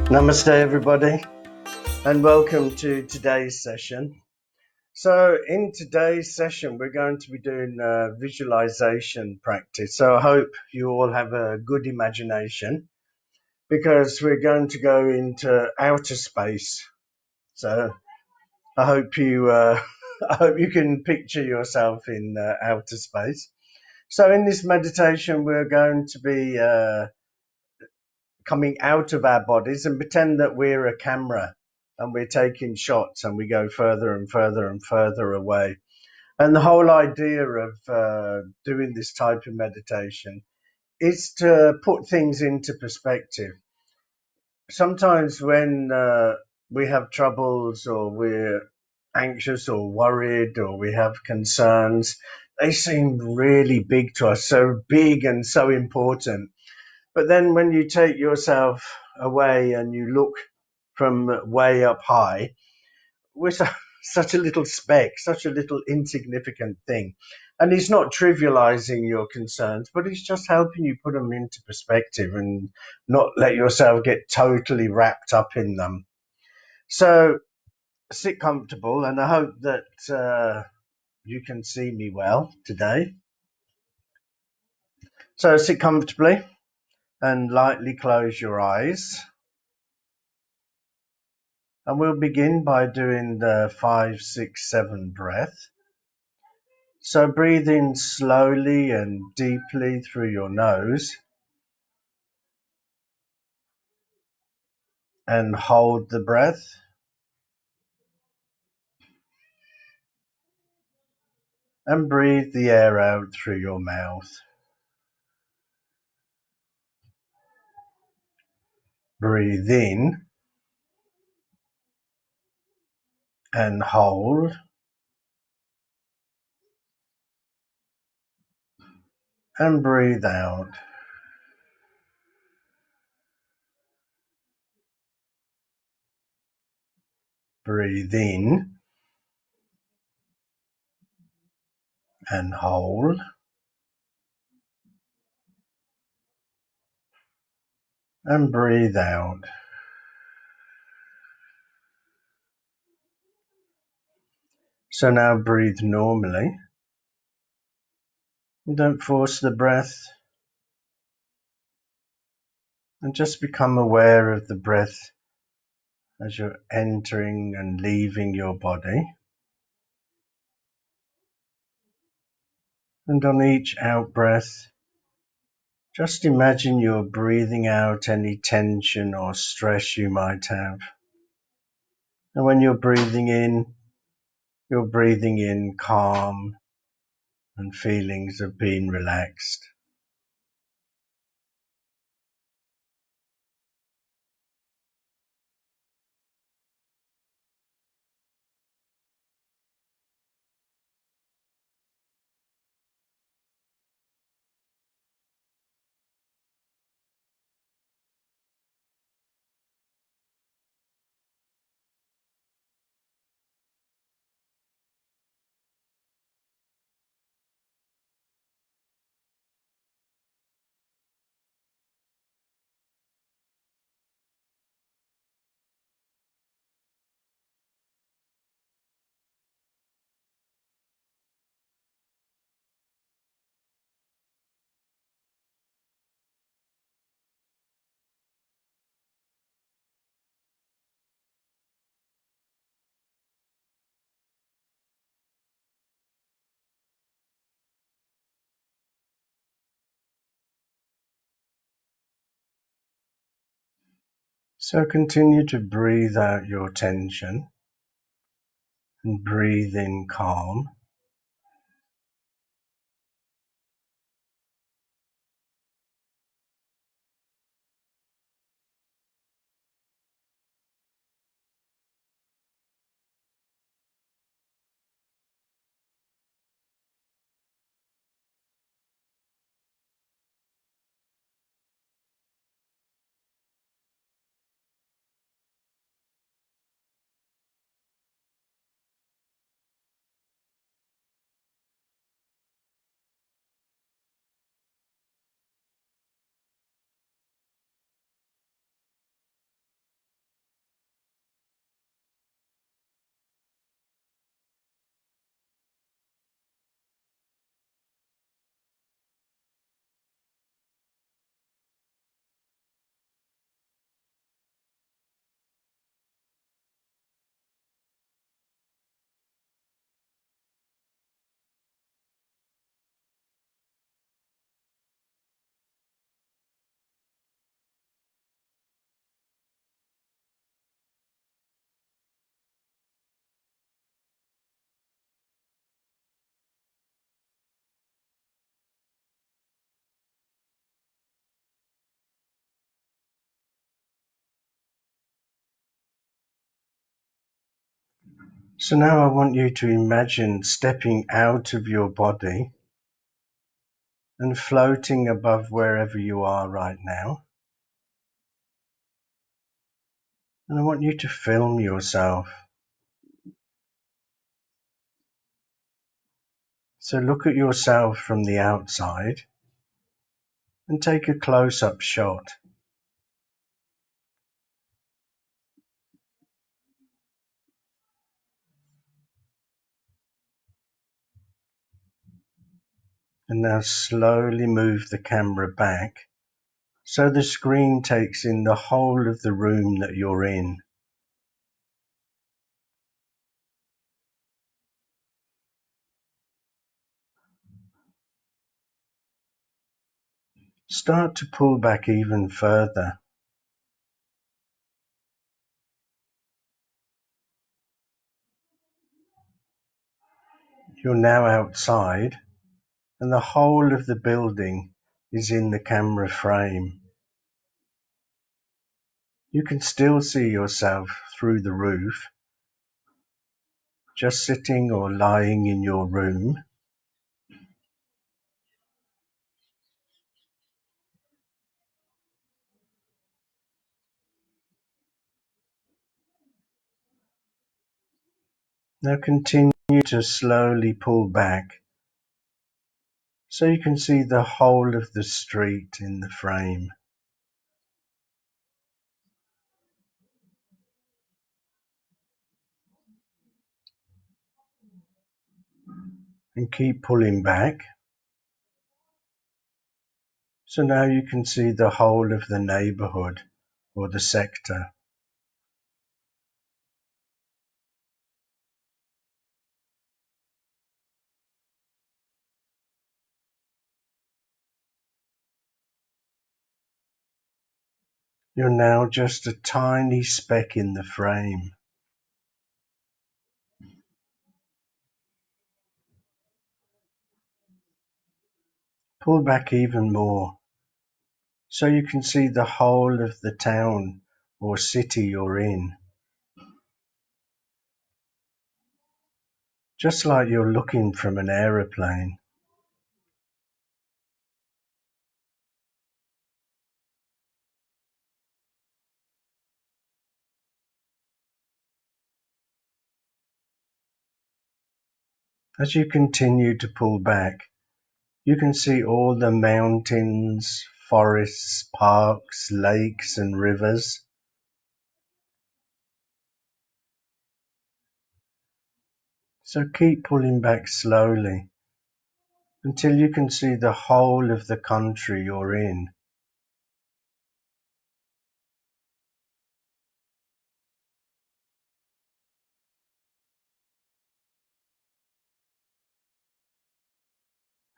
Namaste, everybody, and welcome to today's session. So, in today's session, we're going to be doing visualization practice. So, I hope you all have a good imagination because we're going to go into outer space. So, I hope you, I hope you can picture yourself in outer space. So, in this meditation, we're going to be coming out of our bodies and pretend that we're a camera and we're taking shots and we go further and further and further away. And the whole idea of doing this type of meditation is to put things into perspective. Sometimes when we have troubles or we're anxious or worried or we have concerns, they seem really big to us, so big and so important. But then when you take yourself away and you look from way up high, we're such a little speck, such a little insignificant thing. And he's not trivializing your concerns, but he's just helping you put them into perspective and not let yourself get totally wrapped up in them. So sit comfortable, and I hope that you can see me well today. So sit comfortably and lightly close your eyes. And we'll begin by doing the 5, 6, 7 breath. So breathe in slowly and deeply through your nose and hold the breath. And breathe the air out through your mouth. Breathe in and hold. And breathe out. Breathe in and hold. And breathe out. So now breathe normally. Don't force the breath. And just become aware of the breath as you're entering and leaving your body. And on each out breath, just imagine you're breathing out any tension or stress you might have. And when you're breathing in calm and feelings of being relaxed. So continue to breathe out your tension and breathe in calm. So now I want you to imagine stepping out of your body and floating above wherever you are right now. And I want you to film yourself. So look at yourself from the outside and take a close-up shot. And now slowly move the camera back so the screen takes in the whole of the room that you're in. Start to pull back even further. You're now outside and the whole of the building is in the camera frame. You can still see yourself through the roof, just sitting or lying in your room. Now continue to slowly pull back so you can see the whole of the street in the frame. And keep pulling back. So now you can see the whole of the neighborhood or the sector. You're now just a tiny speck in the frame. Pull back even more so you can see the whole of the town or city you're in. Just like you're looking from an aeroplane. As you continue to pull back, you can see all the mountains, forests, parks, lakes and rivers. So keep pulling back slowly until you can see the whole of the country you're in.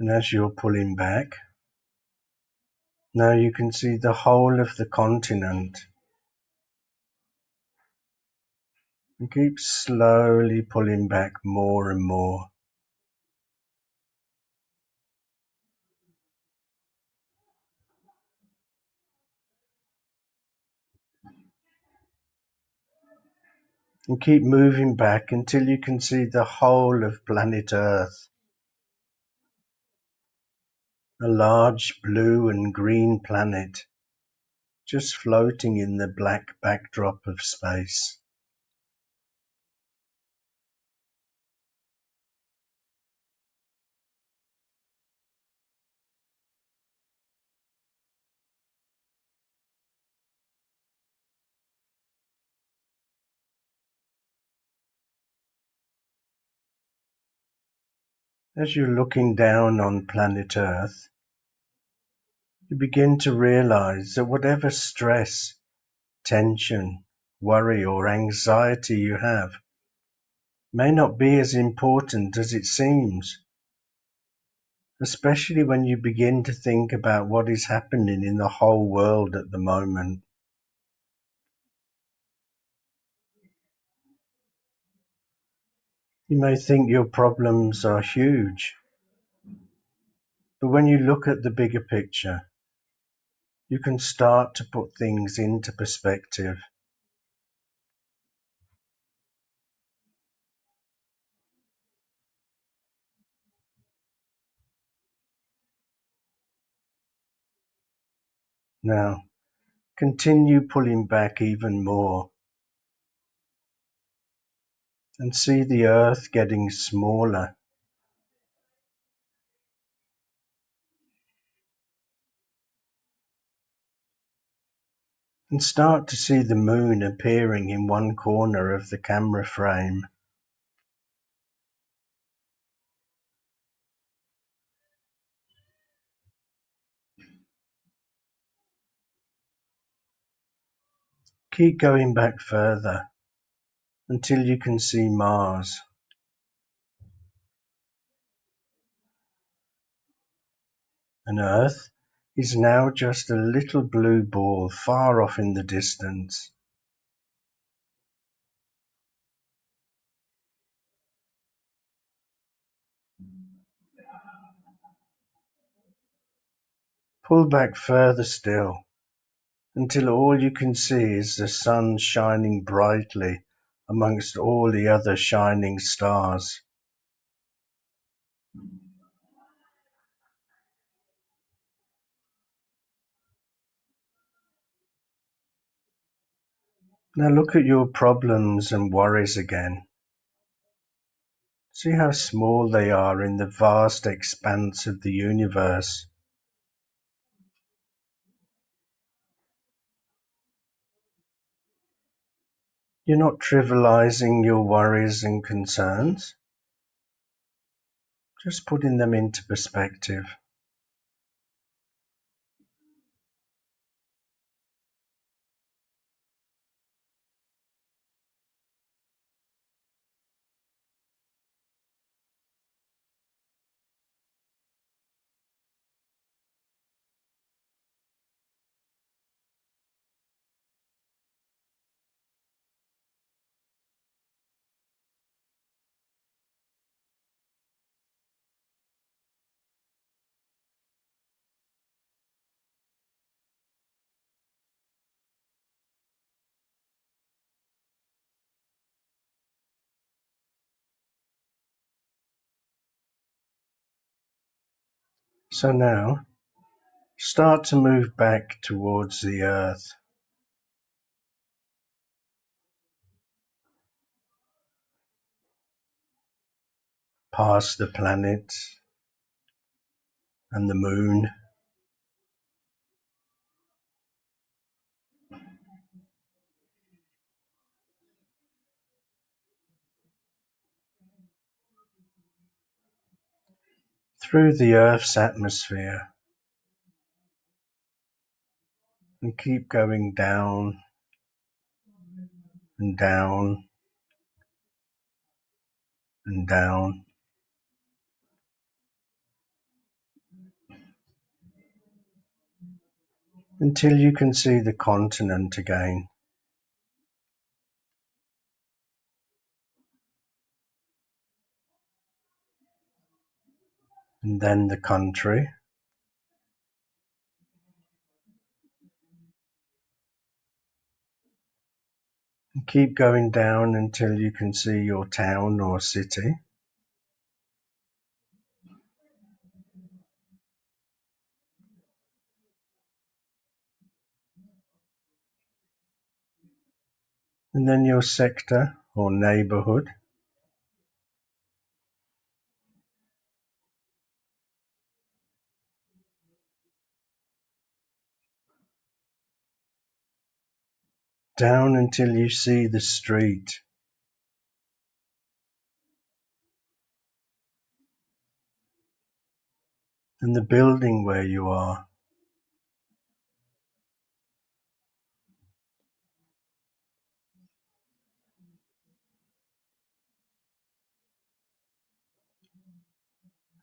And as you're pulling back, now you can see the whole of the continent. And keep slowly pulling back more and more. And keep moving back until you can see the whole of planet Earth. A large blue and green planet just floating in the black backdrop of space. As you're looking down on planet Earth, you begin to realize that whatever stress, tension, worry or anxiety you have may not be as important as it seems, especially when you begin to think about what is happening in the whole world at the moment. You may think your problems are huge, but when you look at the bigger picture, you can start to put things into perspective. Now, continue pulling back even more and see the earth getting smaller, and start to see the moon appearing in one corner of the camera frame. Keep going back further until you can see Mars. And Earth is now just a little blue ball far off in the distance. Pull back further still until all you can see is the sun shining brightly amongst all the other shining stars. Now look at your problems and worries again. See how small they are in the vast expanse of the universe. You're not trivializing your worries and concerns, just putting them into perspective. So now, start to move back towards the earth, past the planets and the moon, through the earth's atmosphere, and keep going down and down and down until you can see the continent again, and then the country, and keep going down until you can see your town or city, and then your sector or neighborhood, down until you see the street and the building where you are.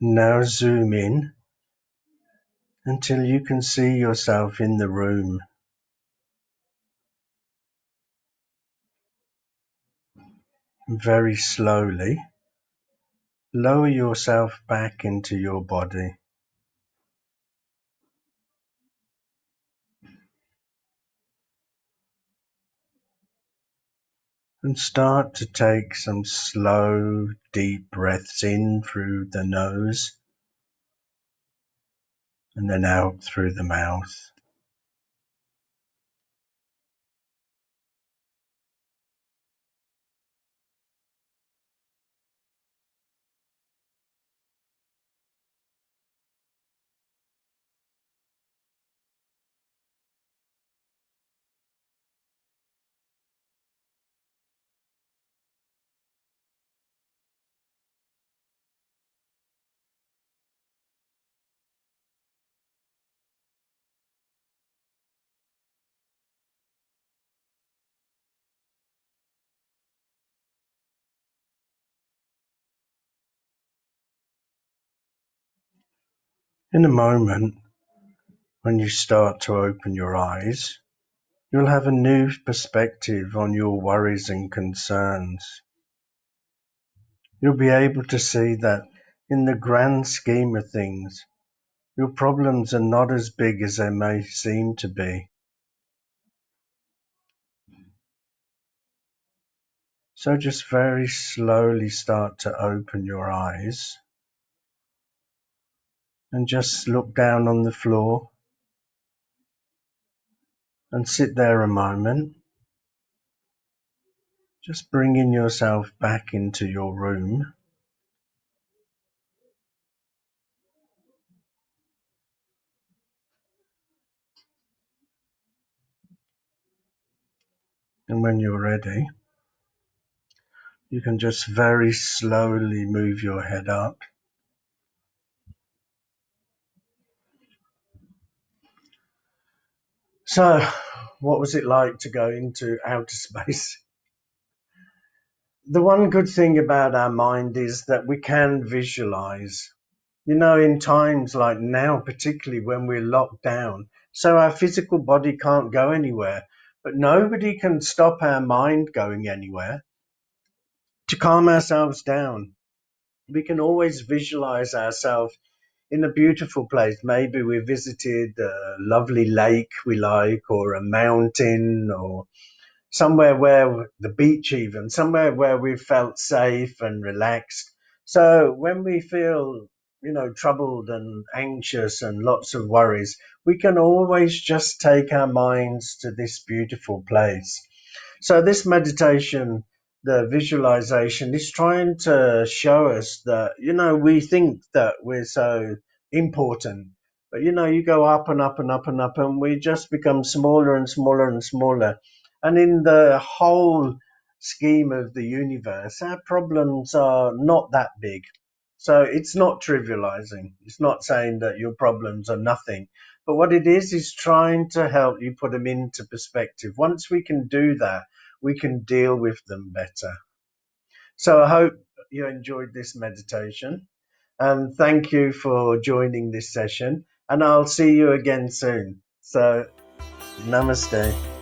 Now zoom in until you can see yourself in the room. Very slowly, lower yourself back into your body. And start to take some slow, deep breaths in through the nose and then out through the mouth. In a moment, when you start to open your eyes, you'll have a new perspective on your worries and concerns. You'll be able to see that in the grand scheme of things, your problems are not as big as they may seem to be. So just very slowly start to open your eyes and just look down on the floor and sit there a moment, just bringing yourself back into your room. And when you're ready, you can just very slowly move your head up. So, what was it like to go into outer space? The one good thing about our mind is that we can visualize. In times like now, particularly when we're locked down, so our physical body can't go anywhere, but nobody can stop our mind going anywhere. To calm ourselves down, we can always visualize ourselves in a beautiful place. Maybe we visited a lovely lake we like, or a mountain, or somewhere where the beach, even somewhere where we felt safe and relaxed. So when we feel, troubled and anxious and lots of worries, we can always just take our minds to this beautiful place. So this meditation, the visualization, is trying to show us that, we think that we're so important, but you go up and up and up and up, and we just become smaller and smaller and smaller. And in the whole scheme of the universe, our problems are not that big. So it's not trivializing. It's not saying that your problems are nothing. But what it is trying to help you put them into perspective. Once we can do that, we can deal with them better. So I hope you enjoyed this meditation. And thank you for joining this session. And I'll see you again soon. So, namaste.